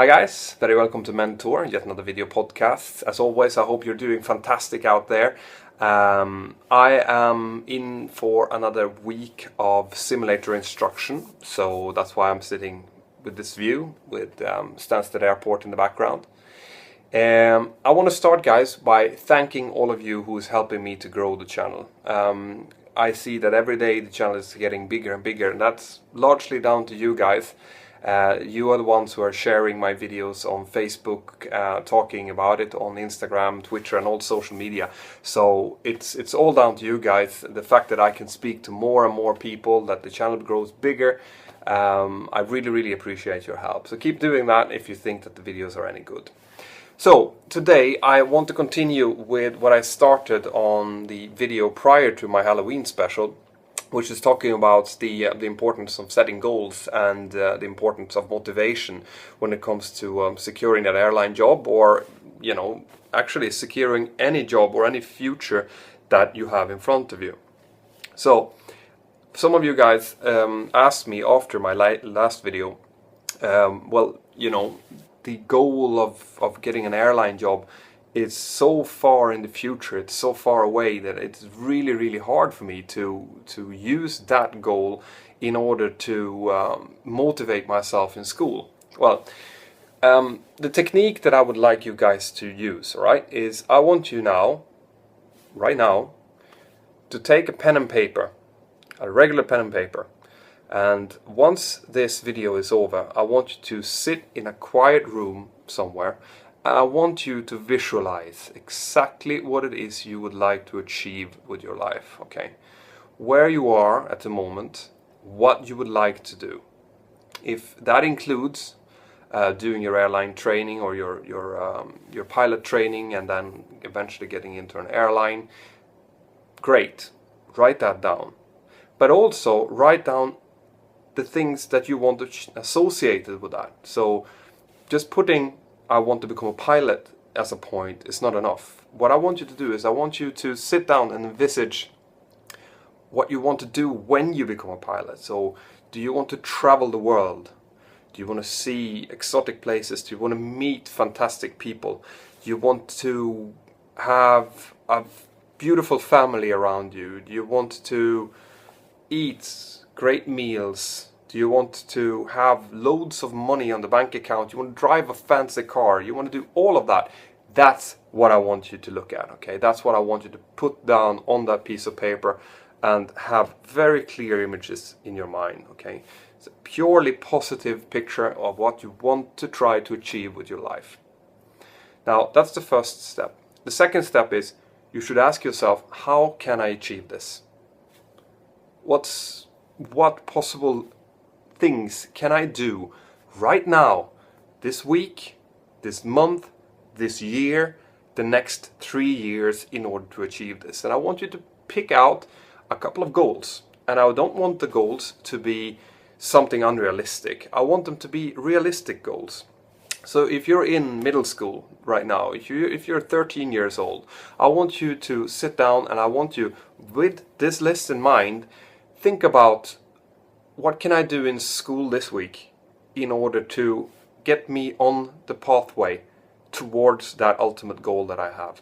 Hi guys, very welcome to Mentour, yet another video podcast. As always, I hope you're doing fantastic out there. I am in for another week of simulator instruction, so that's why I'm sitting with this view with Stansted Airport in the background. I want to start, guys, by thanking all of you who is helping me to grow the channel. I see that every day the channel is getting bigger and bigger, and that's largely down to you guys. You are the ones who are sharing my videos on Facebook, talking about it on Instagram, Twitter and all social media. So it's all down to you guys. The fact that I can speak to more and more people, that the channel grows bigger, I really appreciate your help. So keep doing that if you think that the videos are any good. So today I want to continue with what I started on the video prior to my Halloween special, which is talking about the importance of setting goals and the importance of motivation when it comes to securing that airline job, or actually securing any job or any future that you have in front of you. So some of you guys asked me after my last video, the goal of getting an airline job is so far in the future, it's so far away that it's really hard for me to use that goal in order to motivate myself in school. Well, the technique that I would like you guys to use, right, is I want you right now, to take a pen and paper, a regular pen and paper, and once this video is over, I want you to sit in a quiet room somewhere. I want you to visualize exactly what it is you would like to achieve with your life, okay? Where you are at the moment, what you would like to do. If that includes doing your airline training or your pilot training and then eventually getting into an airline, great, write that down. But also write down the things that you want to associated with that. So just putting I want to become a pilot as a point is not enough. What I want you to do is I want you to sit down and envisage what you want to do when you become a pilot. So do you want to travel the world? Do you want to see exotic places? Do you want to meet fantastic people? Do you want to have a beautiful family around you? Do you want to eat great meals? Do you want to have loads of money on the bank account? You want to drive a fancy car? You want to do all of that? That's what I want you to look at, okay? That's what I want you to put down on that piece of paper and have very clear images in your mind, okay? It's a purely positive picture of what you want to try to achieve with your life. Now, that's the first step. The second step is you should ask yourself, how can I achieve this? What possible things can I do right now, this week, this month, this year, the next 3 years in order to achieve this? And I want you to pick out a couple of goals. And I don't want the goals to be something unrealistic. I want them to be realistic goals. So if you're in middle school right now, if you're 13 years old, I want you to sit down and I want you, with this list in mind, think about, what can I do in school this week in order to get me on the pathway towards that ultimate goal that I have?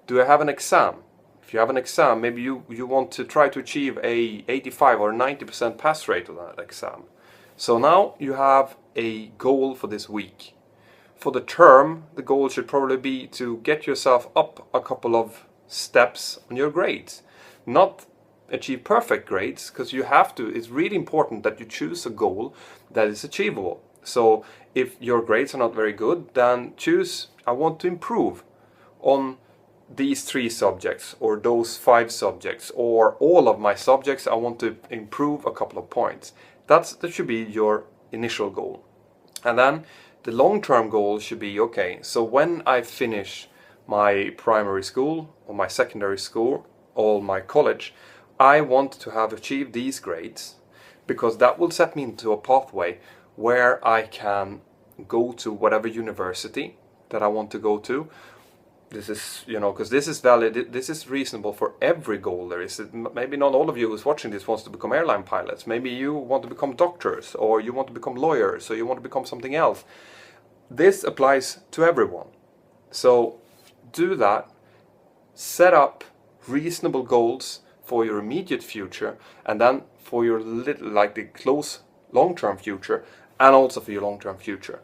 Do I have an exam? If you have an exam, maybe you want to try to achieve a 85 or 90% pass rate on that exam. So now you have a goal for this week. For the term, the goal should probably be to get yourself up a couple of steps on your grades. Not achieve perfect grades, because you have to, it's really important that you choose a goal that is achievable. So if your grades are not very good, then choose, I want to improve on these 3 subjects or those 5 subjects or all of my subjects. I want to improve a couple of points. That should be your initial goal. And then the long-term goal should be, okay, so when I finish my primary school or my secondary school or my college, I want to have achieved these grades, because that will set me into a pathway where I can go to whatever university that I want to go to. This is, because this is valid, this is reasonable for every goal there is. Maybe not all of you who's watching this wants to become airline pilots. Maybe you want to become doctors, or you want to become lawyers, or you want to become something else. this applies to everyone. So do that. Set up reasonable goals for your immediate future, and then for your the close long-term future, and also for your long-term future.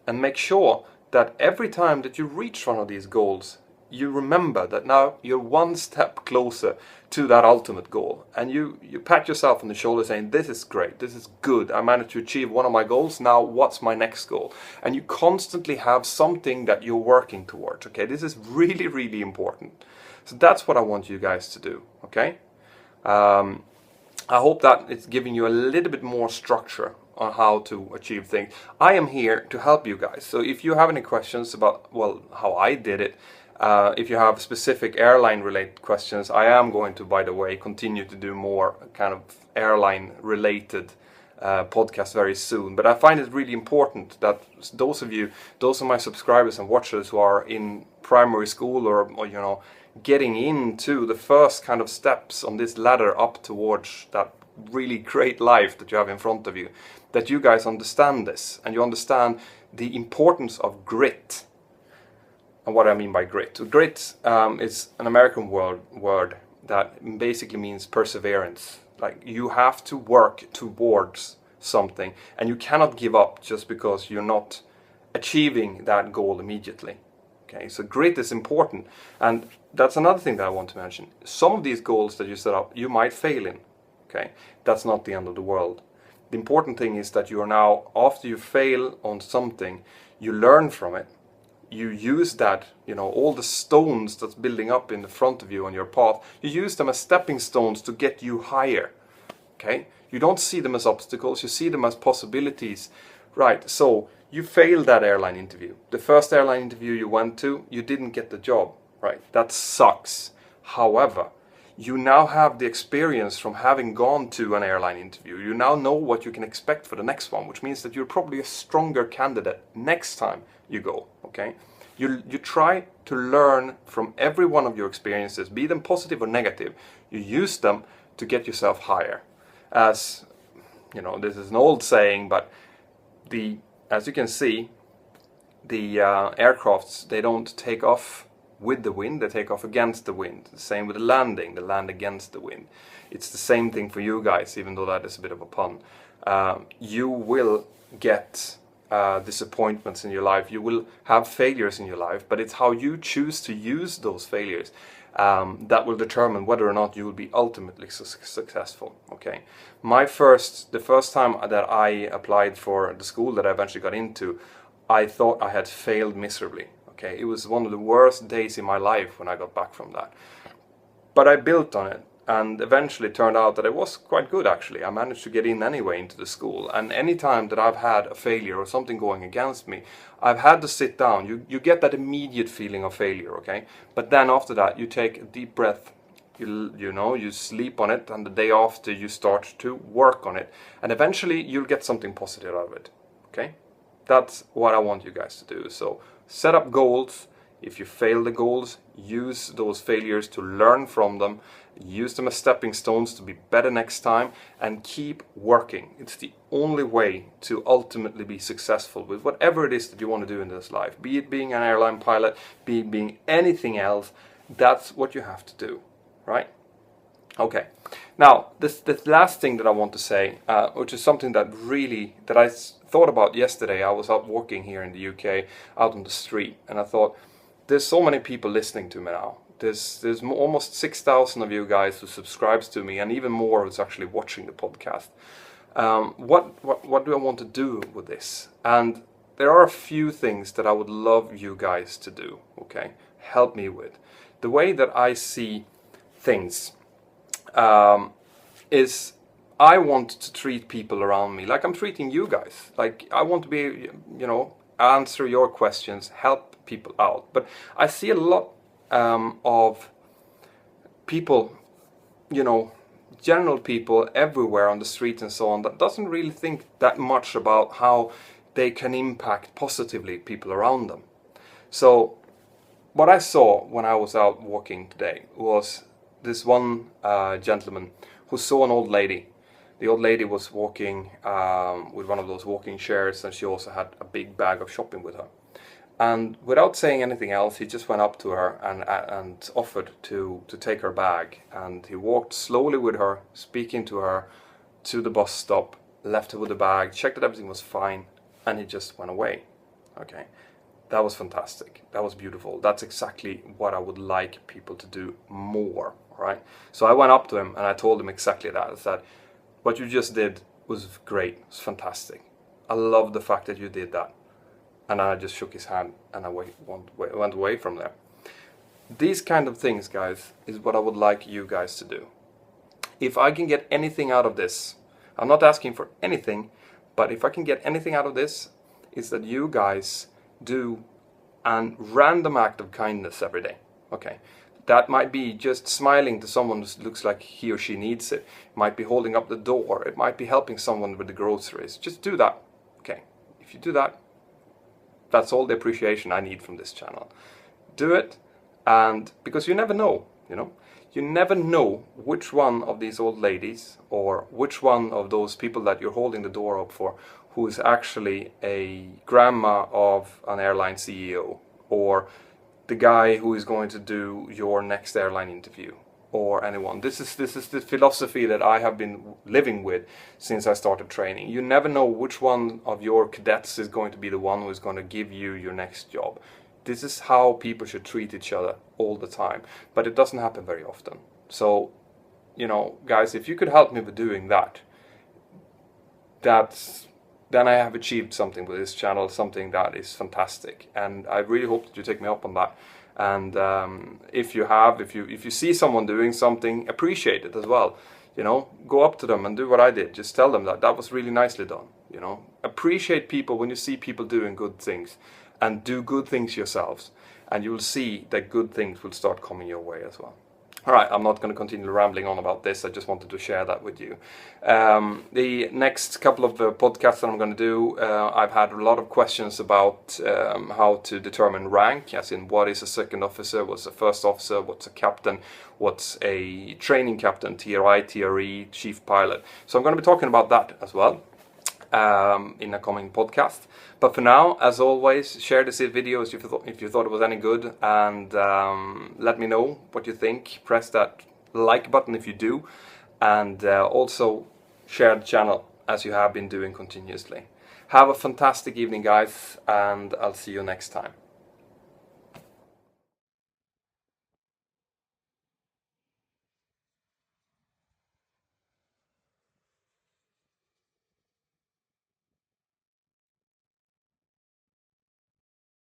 And make sure that every time that you reach one of these goals, you remember that now you're one step closer to that ultimate goal, and you pat yourself on the shoulder saying, this is great, this is good, I managed to achieve one of my goals, now what's my next goal? And you constantly have something that you're working towards. Okay, this is really, really important. So that's what I want you guys to do. Okay, I hope that it's giving you a little bit more structure on how to achieve things. I am here to help you guys. So if you have any questions about, well, how I did it, if you have specific airline related questions, I am going to, by the way, continue to do more kind of airline related podcast very soon. But I find it really important that those of my subscribers and watchers who are in primary school or getting into the first kind of steps on this ladder up towards that really great life that you have in front of you, that you guys understand this, and you understand the importance of grit. And what I mean by grit. Grit is an American word that basically means perseverance. Like, you have to work towards something, and you cannot give up just because you're not achieving that goal immediately. Okay, so grit is important, and that's another thing that I want to mention. Some of these goals that you set up, you might fail in. Okay, that's not the end of the world. The important thing is that you are now, after you fail on something, you learn from it. You use that, all the stones that's building up in the front of you on your path, you use them as stepping stones to get you higher. Okay, you don't see them as obstacles, you see them as possibilities. Right, so you failed that airline interview. The first airline interview you went to, you didn't get the job. Right, that sucks. However, you now have the experience from having gone to an airline interview. You now know what you can expect for the next one, which means that you're probably a stronger candidate next time you go. Okay, you try to learn from every one of your experiences, be them positive or negative. You use them to get yourself higher. As this is an old saying, but as you can see, the aircrafts, they don't take off with the wind, they take off against the wind. The same with the landing, they land against the wind. It's the same thing for you guys, even though that is a bit of a pun. You will get disappointments in your life, you will have failures in your life, but it's how you choose to use those failures that will determine whether or not you will be ultimately successful. Okay, the first time that I applied for the school that I eventually got into, I thought I had failed miserably. Okay, it was one of the worst days in my life when I got back from that. But I built on it, and eventually turned out that it was quite good actually. I managed to get in anyway into the school, and any time that I've had a failure or something going against me, I've had to sit down. You get that immediate feeling of failure, okay? But then after that, you take a deep breath, you sleep on it, and the day after you start to work on it, and eventually you'll get something positive out of it, okay? That's what I want you guys to do. So set up goals. If you fail the goals, use those failures to learn from them, use them as stepping stones to be better next time, and keep working. It's the only way to ultimately be successful with whatever it is that you want to do in this life. Be it being an airline pilot, be it being anything else, that's what you have to do, right? Okay, now this last thing that I want to say, which is something that I thought about yesterday. I was out walking here in the UK, out on the street, and I thought, there's so many people listening to me now. There's almost 6,000 of you guys who subscribes to me, and even more who's actually watching the podcast. What do I want to do with this? And there are a few things that I would love you guys to do, okay? Help me with. The way that I see things is I want to treat people around me like I'm treating you guys. Like, I want to be, answer your questions, help people out. But I see a lot of people, general people everywhere on the street and so on, that doesn't really think that much about how they can impact positively people around them. So what I saw when I was out walking today was this one gentleman who saw an old lady. The old lady was walking with one of those walking chairs, and she also had a big bag of shopping with her. And without saying anything else, he just went up to her and offered to take her bag. And he walked slowly with her, speaking to her, to the bus stop, left her with the bag, checked that everything was fine, and he just went away. Okay, that was fantastic. That was beautiful. That's exactly what I would like people to do more, right? So I went up to him and I told him exactly that. I said, what you just did was great. It was fantastic. I love the fact that you did that. And I just shook his hand and I went away from there. These kind of things, guys, is what I would like you guys to do. If I can get anything out of this, I'm not asking for anything, but if I can get anything out of this, it's that you guys do a random act of kindness every day. Okay, that might be just smiling to someone who looks like he or she needs it. It might be holding up the door. It might be helping someone with the groceries. Just do that. Okay, if you do that, that's all the appreciation I need from this channel. Do it, and because you never know, you never know which one of these old ladies or which one of those people that you're holding the door up for who is actually a grandma of an airline CEO, or the guy who is going to do your next airline interview, or anyone. This is the philosophy that I have been living with since I started training. You never know which one of your cadets is going to be the one who is going to give you your next job. This is how people should treat each other all the time, but it doesn't happen very often. So, guys, if you could help me with doing that, then I have achieved something with this channel, something that is fantastic, and I really hope that you take me up on that. And if you see someone doing something, appreciate it as well. Go up to them and do what I did. Just tell them that was really nicely done. Appreciate people when you see people doing good things, and do good things yourselves, and you will see that good things will start coming your way as well. All right, I'm not going to continue rambling on about this. I just wanted to share that with you. The next couple of podcasts that I'm going to do, I've had a lot of questions about how to determine rank, as in what is a second officer, what's a first officer, what's a captain, what's a training captain, TRI, TRE, chief pilot. So I'm going to be talking about that as well in a coming podcast. But for now, as always, share this video if you thought it was any good, and let me know what you think. Press that like button if you do, and also share the channel as you have been doing continuously. Have a fantastic evening, guys, and I'll see you next time.